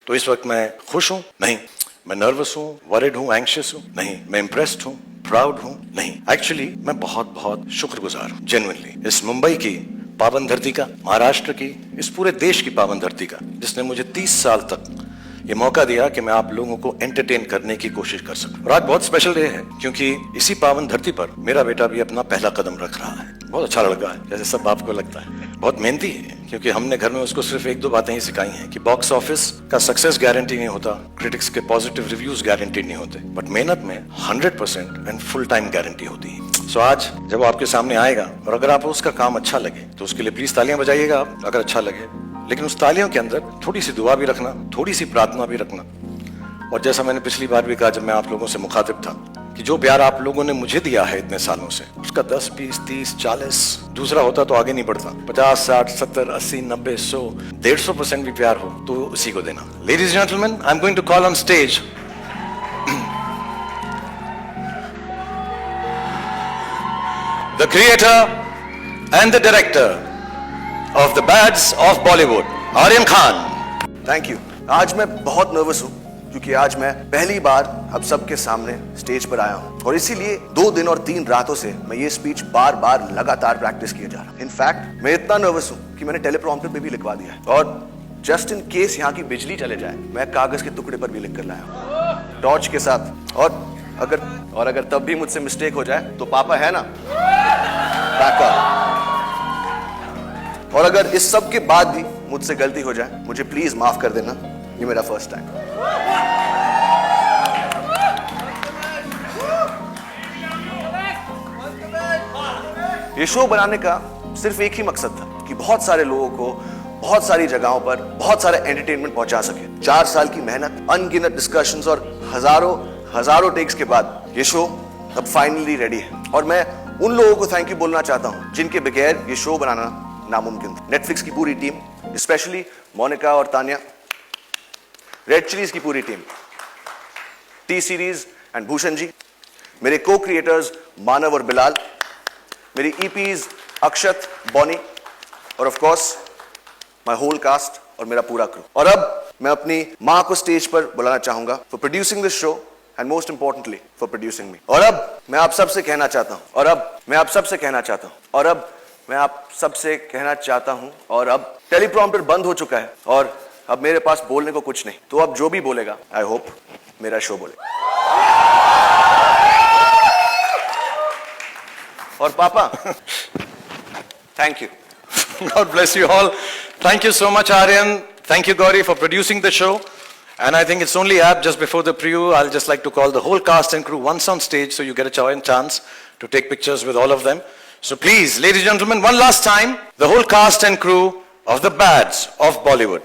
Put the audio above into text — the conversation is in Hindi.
तो इस वक्त मैं खुश हूं? नहीं। मैं नर्वस हूं, वरिड हूं, एंग्शियस हूं? नहीं। मैं इम्प्रेस्ड हूं, प्राउड हूं? नहीं। एक्चुअली मैं बहुत बहुत शुक्रगुजार हूं, जेन्युइनली, इस मुंबई की पावन धरती का, महाराष्ट्र की, इस पूरे देश की पावन धरती का, जिसने मुझे 30 साल तक ये मौका दिया कि मैं आप लोगों को एंटरटेन करने की कोशिश कर सकूं। और आज बहुत स्पेशल डे है, क्योंकि इसी पावन धरती पर मेरा बेटा भी अपना पहला कदम रख रहा है। बहुत अच्छा लड़का है, जैसे सब बाप को लगता है। बहुत मेहनती है, क्योंकि हमने घर में उसको सिर्फ एक दो बातें ही सिखाई हैं कि बॉक्स ऑफिस का सक्सेस गारंटी नहीं होता, क्रिटिक्स के पॉजिटिव रिव्यूज गारंटी नहीं होते, बट मेहनत में 100% एंड फुल टाइम गारंटी होती है। सो आज जब वो आपके सामने आएगा और अगर आपको उसका काम अच्छा लगे तो उसके लिए प्लीज तालियां बजाइएगा आप, अगर अच्छा लगे। लेकिन उस तालियों के अंदर थोड़ी सी दुआ भी रखना, थोड़ी सी प्रार्थना भी रखना। और जैसा मैंने पिछली बार भी कहा जब मैं आप लोगों से मुखातिब था, कि जो प्यार आप लोगों ने मुझे दिया है इतने सालों से, उसका 10, 20, 30, 40 दूसरा होता तो आगे नहीं बढ़ता। 50, 60, 70, 80, 90, 100, 150% भी प्यार हो तो उसी को देना। Ladies and gentleman, I am going to call on stage the creator and the director of the bads of Bollywood, Aryan Khan. Thank you. आज मैं बहुत नर्वस हूं, क्योंकि आज मैं पहली बार आप सबके सामने स्टेज पर आया हूं, और इसीलिए 2 दिन और 3 रातों से मैं ये स्पीच बार बार लगातार प्रैक्टिस किए जा रहा हूं। इनफैक्ट मैं इतना नर्वस हूं कि मैंने टेलीप्रॉम्प्टर पे भी लिखवा दिया है, और जस्ट इन केस यहाँ की बिजली चले जाए मैं कागज के टुकड़े पर भी लिख कर लाया हूं, टॉर्च के साथ। और अगर तब भी मुझसे मिस्टेक हो जाए तो पापा है ना, बैकअप। और अगर इस सब के बाद भी मुझसे गलती हो जाए, मुझे प्लीज माफ कर देना, ये मेरा फर्स्ट टाइम। ये शो बनाने का सिर्फ एक ही मकसद था कि बहुत सारे लोगों को बहुत सारी जगहों पर बहुत सारे एंटरटेनमेंट पहुंचा सके। 4 साल की मेहनत, अनगिनत डिस्कशंस और हजारों टेक्स के बाद ये शो अब फाइनली रेडी है। और मैं उन लोगों को थैंक यू बोलना चाहता हूं जिनके बगैर ये शो बनाना नामुमकिन था। नेटफ्लिक्स की पूरी टीम, स्पेशली मोनिका और तानिया, रेड चिलीज की पूरी team, T Series and Bhushan ji, मेरे को क्रिएटर्स मानव और बिलाल, मेरी ईपीज अक्षत, बॉनी, और of course my whole cast और मेरा पूरा क्रू। और अब मैं अपनी मां को स्टेज पर बुलाना चाहूंगा for producing this show and most importantly for producing me. और अब मैं आप सबसे कहना चाहता हूं, और अब टेलीप्रॉम्प्टर बंद हो चुका है और अब मेरे पास बोलने को कुछ नहीं। तो अब जो भी बोलेगा, आई होप मेरा शो बोले। और पापा, thank you. God bless you all. Thank you so much, Aryan. Thank you, Gauri, for producing the show. And I think it's only apt, just before the preview, I'll just like to call the whole cast and crew once on stage so you get a chance to take pictures with all of them. So please, ladies and gentlemen, one last time, the whole cast and crew of the Bads of Bollywood.